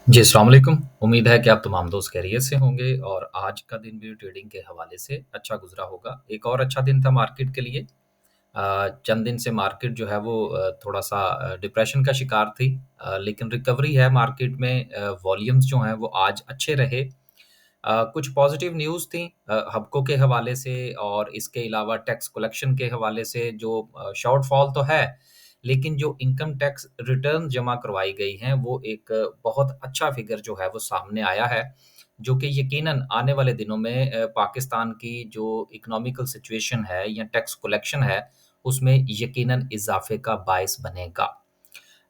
जी, अस्सलाम वालेकुम। उम्मीद है कि आप तमाम दोस्त खैरियत से होंगे और आज का दिन भी ट्रेडिंग के हवाले से अच्छा गुज़रा होगा। एक और अच्छा दिन था मार्केट के लिए। चंद दिन से मार्केट जो है वो थोड़ा-सा डिप्रेशन का शिकार थी। लेकिन रिकवरी है मार्केट में। वॉल्यूम्स जो हैं वो आज अच्छे रहे। कुछ पॉज़िटिव न्यूज़ थी हबको के हवाले से और इसके अलावा टैक्स कलेक्शन के हवाले से जो शॉर्टफॉल तो है, लेकिन जो इनकम टैक्स रिटर्न जमा करवाई गई हैं, वो एक बहुत अच्छा फ़िगर जो है वो सामने आया है, जो कि यकीनन आने वाले दिनों में पाकिस्तान की जो इकोनॉमिकल सिचुएशन है या टैक्स कलेक्शन है, उसमें यकीनन इज़ाफ़े का बायस बनेगा।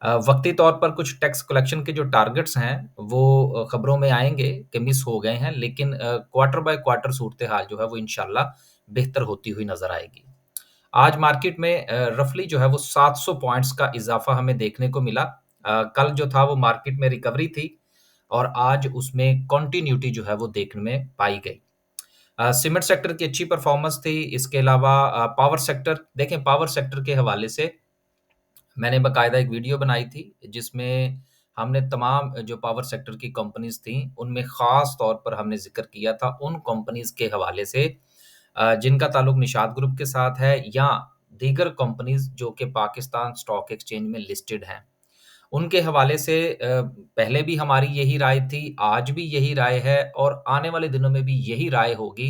वक़्ती तौर पर कुछ टैक्स कलेक्शन के जो टारगेट्स हैं, वो खबरों में आएँगे कि मिस हो गए हैं, लेकिन क्वार्टर बाय क्वार्टर सूरत-ए-हाल जो है वो इंशाअल्लाह बेहतर होती हुई नज़र आएगी। आज मार्केट में रफ़ली जो है वो 700 पॉइंट्स का इज़ाफ़ा हमें देखने को मिला। कल जो था वो मार्केट में रिकवरी थी और आज उसमें कंटिन्यूटी जो है वो देखने में पाई गई। सीमेंट सेक्टर की अच्छी परफ़ॉर्मेंस थी, इसके अलावा पावर सेक्टर देखें पावर सेक्टर के हवाले से मैंने बाकायदा एक वीडियो बनाई थी, जिसमें हमने तमाम जो पावर सेक्टर की कंपनीज़ थीं, उनमें ख़ास तौर पर हमने ज़िक्र किया था उन कंपनीज़ के हवाले से जिनका ताल्लुक निशात ग्रुप के साथ है या दीगर कंपनीज़ जो कि पाकिस्तान स्टॉक एक्सचेंज में लिस्टेड हैं। उनके हवाले से पहले भी हमारी यही राय थी, आज भी यही राय है और आने वाले दिनों में भी यही राय होगी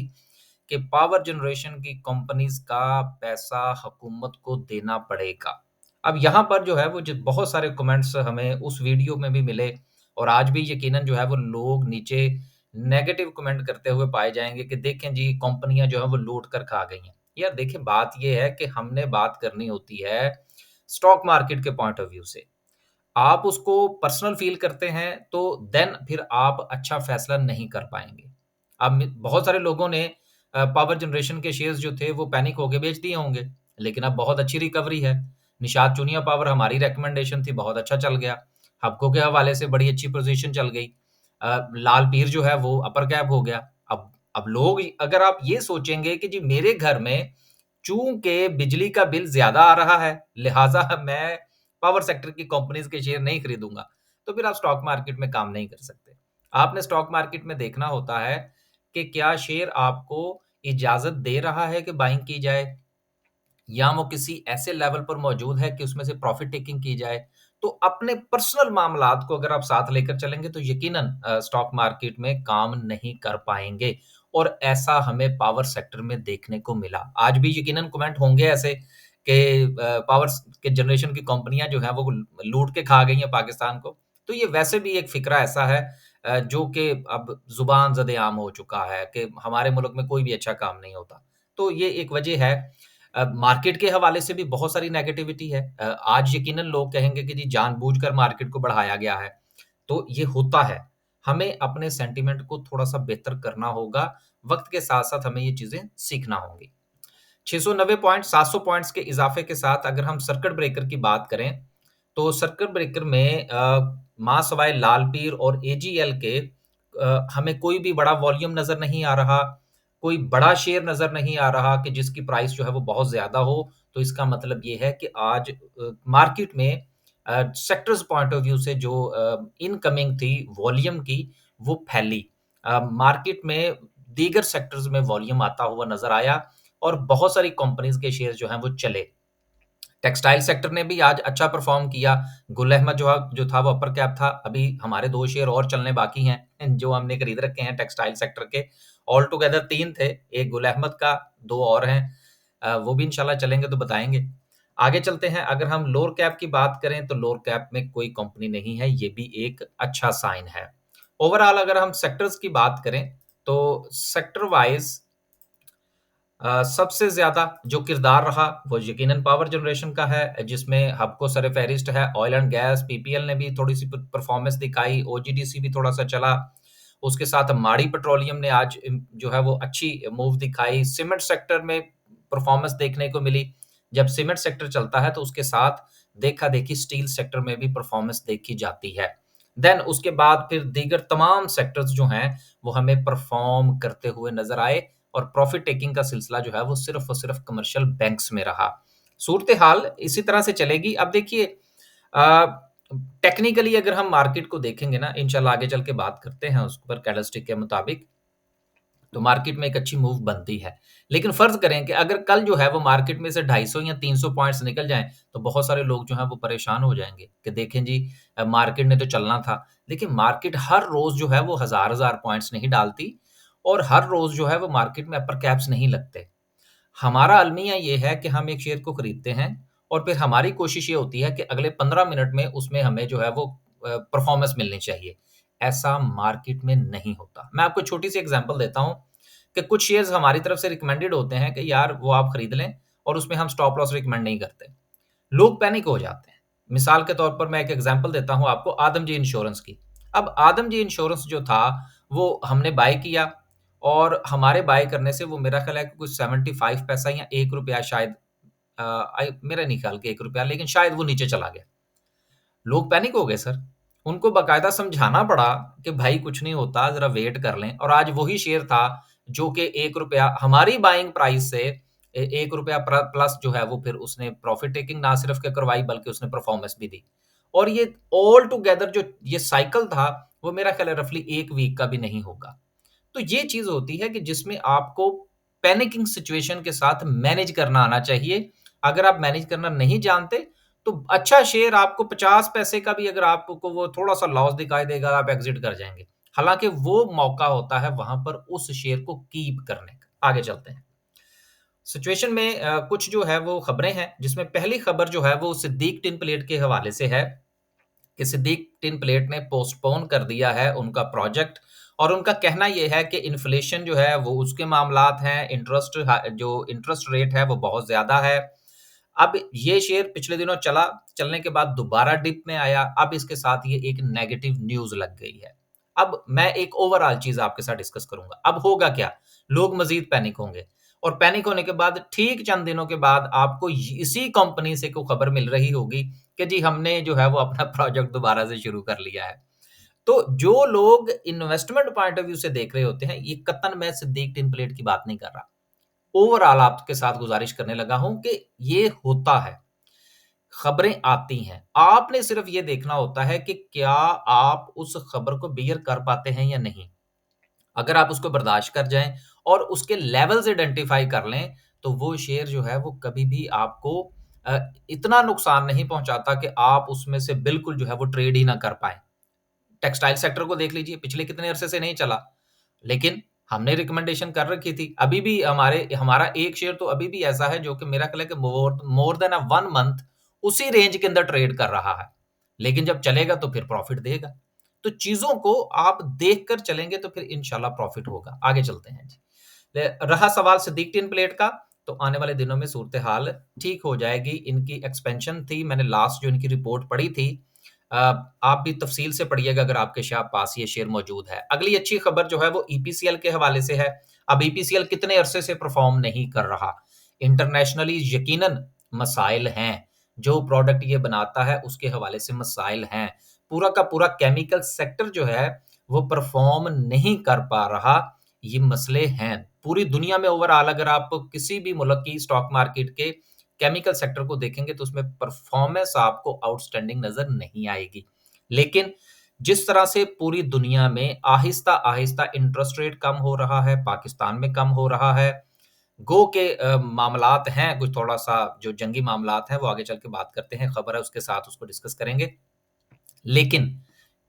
कि पावर जनरेशन की कंपनीज़ का पैसा हुकूमत को देना पड़ेगा। अब यहाँ पर जो है वो ज बहुत सारे कमेंट्स हमें उस वीडियो में भी मिले और आज भी यकीनन जो है वो लोग नीचे नेगेटिव कमेंट करते हुए पाए जाएँगे कि देखें जी कंपनियाँ जो हैं वो लूट कर खा गई हैं। यार देखिए बात ये है कि हमने बात करनी होती है स्टॉक मार्केट के पॉइंट ऑफ व्यू से। आप उसको पर्सनल फ़ील करते हैं, तो देन फिर आप अच्छा फ़ैसला नहीं कर पाएँगे। अब में बहुत सारे लोगों ने पावर जनरेशन के शेयर्स जो थे, वो पैनिक होके बेच दिए होंगे, लेकिन अब बहुत अच्छी रिकवरी है। निषाद चूनिया पावर हमारी रिकमेंडेशन थी, बहुत अच्छा चल गया। हबको के हवाले से बड़ी अच्छी पोज़ीशन चल गई। लाल पीर जो है, वो अपर कैप हो गया। अब लोग अगर आप ये सोचेंगे कि जी मेरे घर में चूँकि बिजली का बिल ज़्यादा आ रहा है, लिहाज़ा मैं पावर सेक्टर की कंपनीज़ के शेयर नहीं खरीदूँगा, तो फिर आप स्टॉक मार्केट में काम नहीं कर सकते। आपने स्टॉक मार्केट में देखना होता है कि क्या शेयर आपको इजाज़त दे रहा है कि बाइंग की जाए या वो किसी ऐसे लेवल पर मौजूद है कि उसमें से प्रॉफ़िट टेकिंग की जाए। तो अपने पर्सनल मामलात को अगर आप साथ लेकर चलेंगे तो यकीनन स्टॉक मार्केट में काम नहीं कर पाएँगे और ऐसा हमें पावर सेक्टर में देखने को मिला। आज भी यकीनन कमेंट होंगे ऐसे कि पावर्स के जनरेशन की कंपनियाँ जो हैं वो लूट के खा गई हैं पाकिस्तान को। तो ये वैसे भी एक फ़िक्रा ऐसा है जो कि अब ज़ुबान ज़द-ए-आम हो चुका है कि हमारे मुल्क में कोई भी अच्छा काम नहीं होता। तो ये एक वजह है। मार्केट के हवाले से भी बहुत सारी नेगेटिविटी है। आज यकीनन लोग कहेंगे कि जी जानबूझकर मार्केट को बढ़ाया गया है, तो ये होता है। हमें अपने सेंटिमेंट को थोड़ा-सा बेहतर करना होगा, वक़्त के साथ-साथ हमें ये चीज़ें सीखना होंगी। 690 पॉइंट 700 पॉइंट्स के इज़ाफ़े के साथ अगर हम सर्किट ब्रेकर की बात करें, तो सर्किट ब्रेकर में माँ सवाए लाल पीर और एजीएल के हमें कोई भी बड़ा वॉल्यूम नज़र नहीं आ रहा, कोई बड़ा शेयर नज़र नहीं आ रहा कि जिसकी प्राइस जो है वो बहुत ज़्यादा हो, तो इसका मतलब ये है कि आज मार्केट में सेक्टर्स पॉइंट ऑफ व्यू से जो इनकमिंग थी वॉल्यूम की, वो फैली। मार्केट में दीगर सेक्टर्स में वॉल्यूम आता हुआ नज़र आया और बहुत सारी कंपनीज़ के शेयर जो हैं वो चले। टेक्सटाइल सेक्टर ने भी आज अच्छा परफ़ॉर्म किया। गुल अहमद जो था वो अपर कैप था। अभी हमारे 2 शेयर और चलने बाकी हैं, जो हमने खरीद रखे हैं टेक्सटाइल सेक्टर के। ऑल टुगेदर 3 थे, 1 गुल अहमद का, 2 और हैं। वो भी इंशाल्लाह चलेंगे तो बताएँगे। आगे चलते हैं, अगर हम लोअर कैप की बात करें तो लोअर कैप में कोई कंपनी नहीं है, ये भी एक अच्छा साइन है। ओवरऑल अगर हम सेक्टर्स की बात करें, तो सेक्टर वाइज़ सबसे ज़्यादा जो किरदार रहा वो यकीनन पावर जनरेशन का है, जिसमें हबको सर-ए-फ़हरिस्त है। ऑयल एंड गैस, पीपीएल ने भी थोड़ी-सी परफ़ॉर्मेंस दिखाई, ओजीडीसी भी थोड़ा-सा चला। उसके साथ माड़ी पेट्रोलियम ने आज जो है वो अच्छी मूव दिखाई। सीमेंट सेक्टर में परफ़ॉर्मेंस देखने को मिली। जब सीमेंट सेक्टर चलता है तो उसके साथ देखा-देखी स्टील सेक्टर में भी परफ़ॉर्मेंस देखी जाती है। देन उसके बाद फिर दीगर तमाम सेक्टर्स जो हैं, वो हमें परफ़ॉर्म करते हुए नज़र आए और प्रॉफ़िट टेकिंग का सिलसिला जो है वो सिर्फ़ और सिर्फ़ कमर्शियल बैंक्स में रहा। सूरत-ए-हाल इसी तरह से चलेगी। अब देखिए अ, टेक्निकली अगर हम मार्केट को देखेंगे ना, इंशाल्लाह आगे चल के बात करते हैं उस पर कैंडलस्टिक के मुताबिक, तो मार्केट में एक अच्छी मूव बनती है। लेकिन फ़र्ज़ करें कि अगर कल जो है वो मार्केट में से 250 या 300 पॉइंट्स निकल जाएँ, तो बहुत सारे लोग जो हैं वो परेशान हो जाएँगे कि देखें जी, मार्केट ने तो चलना था। देखिए, मार्केट हर रोज़ जो है वो हज़ार-हज़ार पॉइंट्स नहीं डालती और हर रोज़ जो है वो मार्केट में अपर कैप्स नहीं लगते। हमारा अलमिया ये है कि हम एक शेयर को खरीदते हैं और फिर हमारी कोशिश ये होती है कि अगले 15 मिनट में उसमें हमें जो है वो परफ़ॉर्मेंस मिलनी चाहिए। ऐसा मार्केट में नहीं होता। मैं आपको छोटी-सी एग्ज़ाम्पल देता हूँ कि कुछ शेयर्स हमारी तरफ से रिकमेंडेड होते हैं कि यार वो आप खरीद लें और उसमें हम स्टॉप लॉस रिकमेंड नहीं करते। लोग पैनिक हो जाते हैं। मिसाल के तौर पर मैं एक एग्ज़ाम्पल देता हूँ आपको आदमजी इंश्योरेंस की। अब आदमजी इंश्योरेंस जो था, वो हमने बाय किया और हमारे बाय करने से वो मेरा ख़्याल है कि कुछ 75 पैसा या ₹1 शायद, मेरा नहीं ख़्याल कि ₹1 लेकिन शायद वो नीचे चला गया। लोग पैनिक हो गए सर। उनको बाकायदा समझाना पड़ा कि भाई कुछ नहीं होता, ज़रा वेट कर लें और आज वही शेयर था जो कि ₹1 हमारी बाइंग प्राइस से ₹1 प्लस जो है वो फिर उसने प्रॉफ़िट टेकिंग ना सिर्फ़ के करवाई बल्कि उसने परफ़ॉर्मेंस भी दी। और ये ऑल टुगेदर जो ये साइकिल था, वो मेरा ख़्याल है रफ़ली 1 वीक का भी नहीं होगा। तो ये चीज़ होती है कि जिसमें आपको पैनिकिंग सिचुएशन के साथ मैनेज करना आना चाहिए। अगर आप मैनेज करना नहीं जानते, तो अच्छा शेयर आपको 50 पैसे का भी अगर आपको वो थोड़ा-सा लॉस दिखाई देगा, आप एग्ज़िट कर जाएँगे। हालाँकि वो मौका होता है वहाँ पर उस शेयर को कीप करने का। आगे चलते हैं। सिचुएशन में कुछ जो है वो खबरें हैं, जिसमें पहली खबर जो है वो सिद्दीक टिन प्लेट के हवाले से है। कि सिद्दीक टिन प्लेट ने पोस्टपोन कर दिया है उनका प्रोजेक्ट और उनका कहना ये है कि इन्फ्लेशन जो है वो उसके मामलात हैं, जो इंटरेस्ट रेट है वो बहुत ज़्यादा है। अब ये शेयर पिछले दिनों चला, चलने के बाद दोबारा डिप में आया, अब इसके साथ ये एक नेगेटिव न्यूज़ लग गई है। अब मैं एक ओवरऑल चीज़ आपके साथ डिस्कस करूँगा। अब होगा क्या? लोग मज़ीद पैनिक होंगे और पैनिक होने के बाद ठीक चंद दिनों के बाद आपको इसी कंपनी से कोई खबर मिल रही होगी कि जी हमने जो है वो अपना प्रोजेक्ट दोबारा से शुरू कर लिया है। तो जो लोग इन्वेस्टमेंट पॉइंट ऑफ व्यू से देख रहे होते हैं, ये कतई मैं सिद्दीक टिन प्लेट की बात नहीं कर रहा। ओवरऑल आपके साथ गुज़ारिश करने लगा हूँ कि ये होता है, खबरें आती हैं। आपने सिर्फ़ ये देखना होता है कि क्या आप उस खबर को बियर कर पाते हैं या नहीं। अगर आप उसको बर्दाश्त कर जाएँ और उसके लेवल्स आइडेंटिफ़ाई कर लें, तो वो शेयर जो है वो कभी भी आपको अ, इतना नुकसान नहीं पहुँचाता कि आप उसमें से बिल्कुल जो है वो ट्रेड ही ना कर पाएँ। टेक्सटाइल सेक्टर को देख लीजिए, पिछले कितने अरसे से नहीं चला, लेकिन हमने रिकमेंडेशन कर रखी थी। अभी भी हमारा एक शेयर तो अभी भी ऐसा है जो कि मेरा ख़्याल है कि मोर मोर देन 1 मंथ उसी रेंज के अंदर ट्रेड कर रहा है। लेकिन जब चलेगा तो फिर प्रॉफ़िट देगा। तो चीज़ों को आप देख कर चलेंगे तो फिर इंशाल्लाह प्रॉफ़िट होगा। आगे चलते हैं जी। रहा सवाल सिद्दीक टिन प्लेट का, तो आने वाले दिनों में सूरत-ए-हाल ठीक हो जाएगी। इनकी एक्सपेंशन थी, मैंने लास्ट जो इनकी रिपोर्ट पढ़ी थी, अ, आप भी तफ़सील से पढ़िएगा अगर आपके पास ये शेयर मौजूद है। अगली अच्छी खबर जो है वो ईपीसीएल के हवाले से है। अब ईपीसीएल कितने अरसे से परफ़ॉर्म नहीं कर रहा। इंटरनेशनली यकीनन मसाइल हैं। जो प्रोडक्ट ये बनाता है उसके हवाले से मसाइल हैं। पूरा का पूरा केमिकल सेक्टर जो है वो परफ़ॉर्म नहीं कर पा रहा, ये मसले हैं। पूरी दुनिया में ओवरऑल अगर आप किसी भी मुल्क की स्टॉक मार्केट के केमिकल सेक्टर को देखेंगे तो उसमें परफ़ॉर्मेंस आपको आउटस्टैंडिंग नज़र नहीं आएगी। लेकिन जिस तरह से पूरी दुनिया में आहिस्ता-आहिस्ता इंटरेस्ट रेट कम हो रहा है, पाकिस्तान में कम हो रहा है, गो के मामलात हैं कुछ थोड़ा-सा जो जंगी मामलात हैं वो आगे चल के बात करते हैं, खबर है उसके साथ उसको डिस्कस करेंगे। लेकिन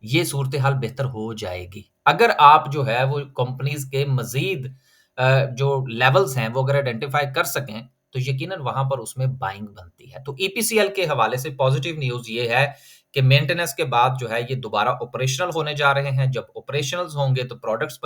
ये सूरत-ए-हाल बेहतर हो जाएगी। अगर आप जो है वो कंपनीज़ के मज़ीद जो लेवल्स हैं वो अगर आइडेंटिफ़ाई कर सकें, तो यकीनन वहाँ पर उसमें बाइंग बनती है। तो ईपीसीएल के हवाले से पॉज़िटिव न्यूज़ ये है कि मेंटेनेंस के बाद जो है ये दोबारा ऑपरेशनल होने जा रहे हैं। जब ऑपरेशनल्स होंगे तो प्रोडक्ट्स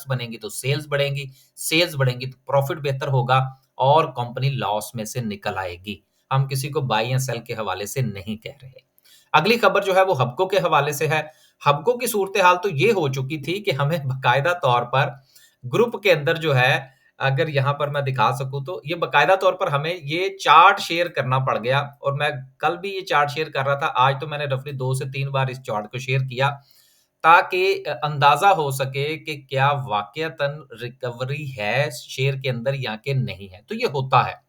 बनेंगी तो सेल्स बढ़ेंगी तो प्रॉफ़िट बेहतर होगा और कंपनी लॉस में से निकल आएगी। हम किसी को बाय या सेल के हवाले से नहीं कह रहे। अगली खबर जो है वो हबको के हवाले से है। हबको की सूरत-ए-हाल तो ये हो चुकी थी कि हमें बाकायदा तौर पर ग्रुप के अंदर जो है, अगर यहाँ पर मैं दिखा सकूँ तो ये बाकायदा तौर पर हमें ये चार्ट शेयर करना पड़ गया और मैं कल भी ये चार्ट शेयर कर रहा था। आज तो मैंने रफ़ली 2 से 3 बार इस चार्ट को शेयर किया ताकि अंदाज़ा हो सके कि क्या वाक़यतन रिकवरी है शेयर के अंदर या कि नहीं है। तो ये होता है।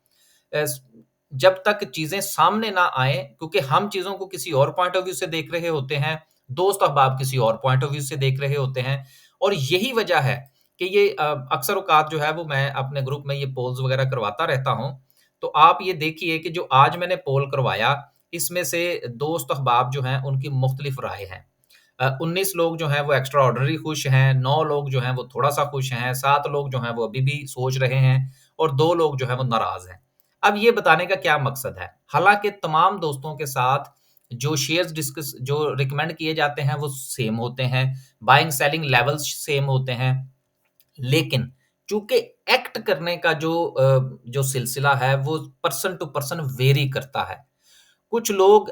जब तक चीज़ें सामने ना आएँ, क्योंकि हम चीज़ों को किसी और पॉइंट ऑफ व्यू से देख रहे होते हैं, दोस्त अहबाब किसी और पॉइंट ऑफ व्यू से देख रहे होते हैं और यही वजह है कि ये अक्सर-औक़ात जो है वो मैं अपने ग्रुप में ये पोल्स वग़ैरह करवाता रहता हूँ। तो आप ये देखिए कि जो आज मैंने पोल करवाया, इसमें से दोस्त अहबाब जो हैं उनकी मुख्तलिफ राय हैं। 19 लोग जो हैं वो एक्स्ट्रा ऑर्डिनरी खुश हैं, 9 लोग जो हैं वो थोड़ा-सा खुश हैं, 7 लोग जो हैं वो अभी भी सोच रहे हैं और 2 लोग जो हैं वो नाराज़ हैं। अब ये बताने का क्या मकसद है? हालाँकि तमाम दोस्तों के साथ जो शेयर्स डिस्कस जो रिकमेंड किए जाते हैं वो सेम होते हैं, बाइंग सेलिंग लेवल्स सेम होते हैं, लेकिन चूँकि एक्ट करने का जो सिलसिला है वो पर्सन टू पर्सन वेरी करता है। कुछ लोग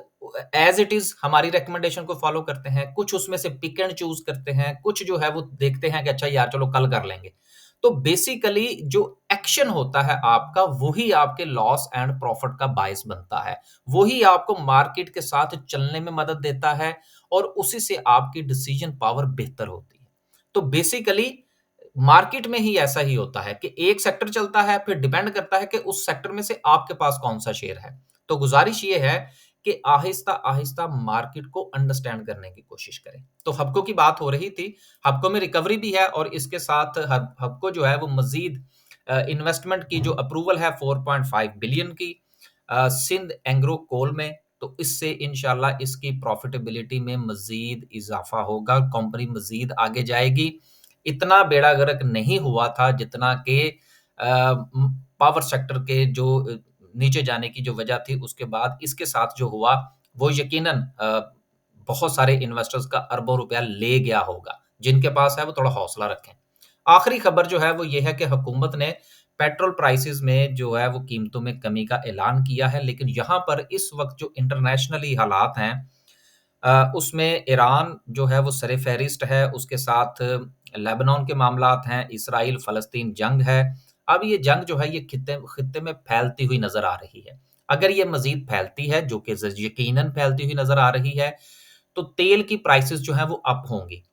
एज़ इट इज़ हमारी रिकमेंडेशन को फ़ॉलो करते हैं, कुछ उसमें से पिक एंड चूज़ करते हैं, कुछ जो है वो देखते हैं कि अच्छा यार चलो कल कर लेंगे। तो बेसिकली जो एक्शन होता है आपका, वही आपके लॉस एंड प्रॉफिट का बायस बनता है। वही आपको मार्केट के साथ चलने में मदद देता है और उसी से आपकी डिसीज़न पावर बेहतर होती है। तो बेसिकली मार्केट में ही ऐसा ही होता है कि एक सेक्टर चलता है, फिर डिपेंड करता है कि उस सेक्टर में से आपके पास कौन-सा शेयर है। तो गुज़ारिश ये है कि आहिस्ता-आहिस्ता मार्केट को अंडरस्टैंड करने की कोशिश करें। तो हबको की बात हो रही थी, हबको में रिकवरी भी है और इसके साथ हबको जो है वो मज़ीद इन्वेस्टमेंट की जो अप्रूवल है 4.5 बिलियन की सिंध एंग्रो कोल में, तो इससे इंशाल्लाह इसकी प्रॉफिटेबिलिटी में मज़ीद इज़ाफ़ा होगा, कंपनी मज़ीद आगे जाएगी। इतना बेड़ा गर्क नहीं हुआ था जितना कि पावर सेक्टर के जो नीचे जाने की जो वजह थी उसके बाद इसके साथ जो हुआ वो यकीनन बहुत सारे इन्वेस्टर्स का अरबों रुपया ले गया होगा। जिनके पास है वो थोड़ा हौसला रखें। आखिरी खबर जो है वो ये है कि हुकूमत ने पेट्रोल प्राइसेज़ में जो है वो कीमतों में कमी का ऐलान किया है, लेकिन यहाँ पर इस वक़्त जो इंटरनेशनली हालात हैं उसमें ईरान जो है वो सर-ए-फ़हरिस्त है, उसके साथ लेबनान के मामलात हैं, इसराइल-फ़लस्तीन जंग है। अब ये जंग जो है ये खित्ते में फैलती हुई नज़र आ रही है। अगर ये मज़ीद फैलती है, जो कि यकीनन फैलती हुई नज़र आ रही है, तो तेल की प्राइसेज़ जो हैं वो अप होंगी।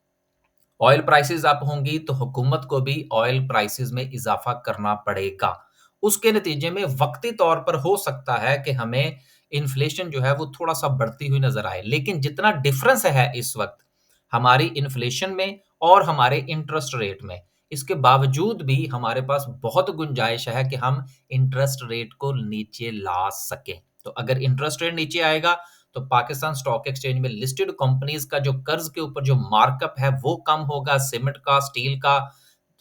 ऑयल प्राइसेज़ अप होंगी तो हुकूमत को भी ऑयल प्राइसेज़ में इज़ाफ़ा करना पड़ेगा। उसके नतीजे में वक़्ती तौर पर हो सकता है कि हमें इन्फ्लेशन जो है वो थोड़ा-सा बढ़ती हुई नज़र आए। लेकिन जितना डिफ़रेंस है इस वक़्त हमारी इन्फ्लेशन में और हमारे इंटरेस्ट रेट में, इसके बावजूद भी हमारे पास बहुत गुंजाइश है कि हम इंटरेस्ट रेट को नीचे ला सकें। तो अगर इंटरेस्ट रेट नीचे आएगा तो पाकिस्तान स्टॉक एक्सचेंज में लिस्टेड कंपनीज़ का जो कर्ज़ के ऊपर जो मार्कअप है वो कम होगा, सीमेंट का, स्टील का,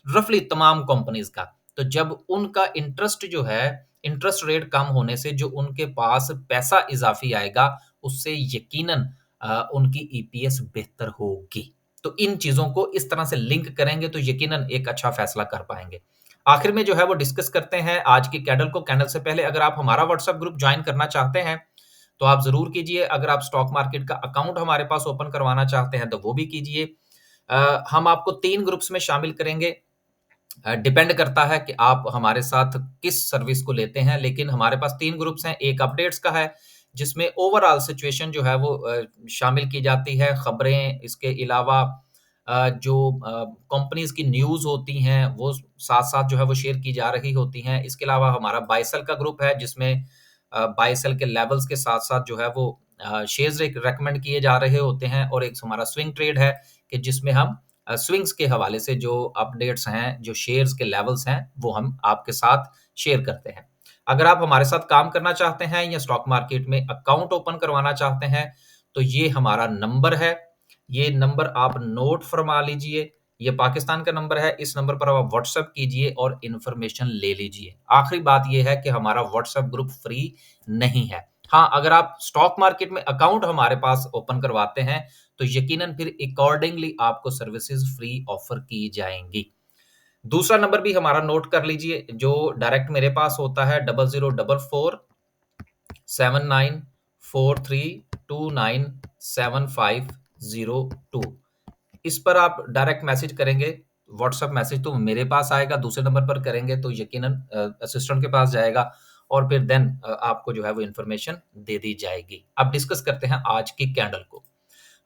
रफ़ली तमाम कंपनीज़ का। तो जब उनका इंटरेस्ट जो है, इंटरेस्ट रेट कम होने से जो उनके पास पैसा इज़ाफ़ी आएगा, उससे यकीनन उनकी ईपीएस बेहतर होगी। तो इन चीज़ों को इस तरह से लिंक करेंगे तो यकीनन एक अच्छा फ़ैसला कर पाएँगे। आखिर में जो है वो डिस्कस करते हैं आज की कैंडल को। कैंडल से पहले अगर आप हमारा व्हाट्सएप ग्रुप जॉइन करना चाहते हैं तो आप ज़रूर कीजिए। अगर आप स्टॉक मार्केट का अकाउंट हमारे पास ओपन करवाना चाहते हैं, तो वो भी कीजिए। हम आपको 3 ग्रुप्स में शामिल करेंगे। डिपेंड करता है कि आप हमारे साथ किस सर्विस को लेते हैं, लेकिन हमारे पास 3 ग्रुप्स हैं। एक अपडेट्स का है, जिसमें ओवरऑल सिचुएशन जो है वो शामिल की जाती है, खबरें, इसके अलावा जो कंपनीज़ की न्यूज़ होती हैं, वो साथ-साथ जो है वो शेयर की जा रही होती हैं। इसके अलावा हमारा बाय सेल का ग्रुप है, जिसमें बाय सेल के लेवल्स के साथ-साथ जो है वो शेयर्स रिकमेंड किए जा रहे होते हैं और एक हमारा स्विंग ट्रेड है कि जिसमें हम स्विंग्स के हवाले से जो अपडेट्स हैं, जो शेयर्स के लेवल्स हैं, वो हम आपके साथ शेयर करते हैं। अगर आप हमारे साथ काम करना चाहते हैं या स्टॉक मार्केट में अकाउंट ओपन करवाना चाहते हैं, तो ये हमारा नंबर है। ये नंबर आप नोट फरमा लीजिए। ये पाकिस्तान का नंबर है, इस नंबर पर आप व्हाट्सएप कीजिए और इन्फॉर्मेशन ले लीजिए। आखिरी बात ये है कि हमारा व्हाट्सएप ग्रुप फ्री नहीं है। हाँ, अगर आप स्टॉक मार्केट में अकाउंट हमारे पास ओपन करवाते हैं, तो यकीनन फिर अकॉर्डिंगली आपको सर्विसेज़ फ्री ऑफ़र की जाएँगी। दूसरा नंबर भी हमारा नोट कर लीजिए, जो डायरेक्ट मेरे पास होता है 0044 7943297502। इस पर आप डायरेक्ट मैसेज करेंगे, व्हाट्सएप मैसेज तो मेरे पास आएगा, दूसरे नंबर पर करेंगे तो यकीनन असिस्टेंट के पास जाएगा और फिर देन आपको जो है वो इन्फॉर्मेशन दे दी जाएगी। अब डिस्कस करते हैं आज की कैंडल को।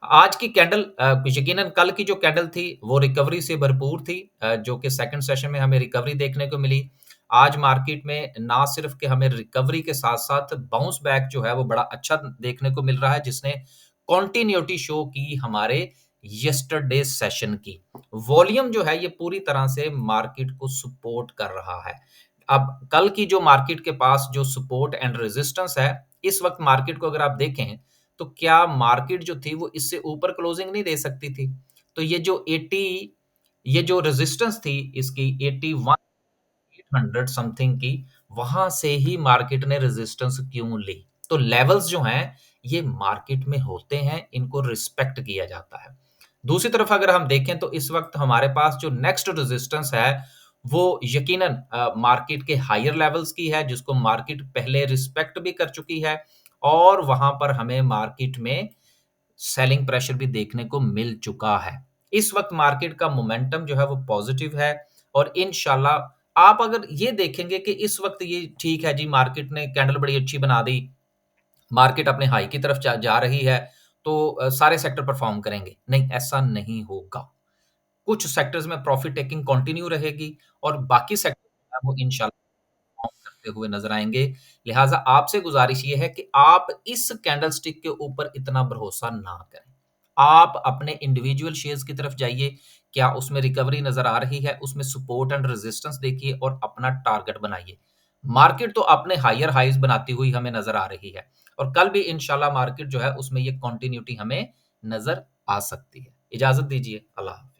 आज की कैंडल यकीनन कल की जो कैंडल थी वो रिकवरी से भरपूर थी, जो कि सेकंड सेशन में हमें रिकवरी देखने को मिली। आज मार्केट में ना सिर्फ कि हमें रिकवरी के साथ-साथ बाउंस बैक जो है वो बड़ा अच्छा देखने को मिल रहा है, जिसने कंटिन्यूटी शो की हमारे यस्टरडे सेशन की। वॉल्यूम जो है ये पूरी तरह से मार्केट को सपोर्ट कर रहा है। अब कल की जो मार्केट के पास जो सपोर्ट एंड रेजिस्टेंस है, इस वक़्त मार्केट को अगर आप देखें, तो क्या मार्केट जो थी वो इससे ऊपर क्लोजिंग नहीं दे सकती थी? तो ये जो रेजिस्टेंस थी इसकी 81 800 समथिंग की, वहाँ से ही मार्केट ने रेजिस्टेंस क्यों ली? तो लेवल्स जो हैं, ये मार्केट में होते हैं, इनको रिस्पेक्ट किया जाता है। दूसरी तरफ अगर हम देखें तो इस वक़्त हमारे पास जो नेक्स्ट रेजिस्टेंस है, वो यकीनन मार्केट के हायर लेवल्स की है, जिसको मार्केट पहले रिस्पेक्ट भी कर चुकी है और वहाँ पर हमें मार्केट में सेलिंग प्रेशर भी देखने को मिल चुका है। इस वक़्त मार्केट का मोमेंटम जो है वो पॉज़िटिव है और इंशाल्लाह आप अगर ये देखेंगे कि इस वक़्त ये ठीक है जी, मार्केट ने कैंडल बड़ी अच्छी बना दी, मार्केट अपने हाई की तरफ जा रही है, तो सारे सेक्टर परफ़ॉर्म करेंगे। नहीं, ऐसा नहीं होगा। कुछ सेक्टर्स में प्रॉफ़िट टेकिंग कंटिन्यू रहेगी और बाकी सेक्टर जो है वो इंशाल्लाह परफ़ॉर्म करते हुए नज़र आएँगे। लिहाज़ा आपसे गुज़ारिश ये है कि आप इस कैंडलस्टिक के ऊपर इतना भरोसा ना करें। आप अपने इंडिविजुअल शेयर्स की तरफ जाइए, क्या उसमें रिकवरी नज़र आ रही है, उसमें सपोर्ट एंड रेजिस्टेंस देखिए और अपना टारगेट बनाइए। मार्केट तो अपने हायर हाइज़ बनाती हुई हमें नज़र आ रही है और कल भी इंशाल्लाह मार्केट जो है उसमें ये कंटिन्यूटी हमें नज़र आ सकती है। इजाज़त दीजिए, अल्लाह हाफ़िज़।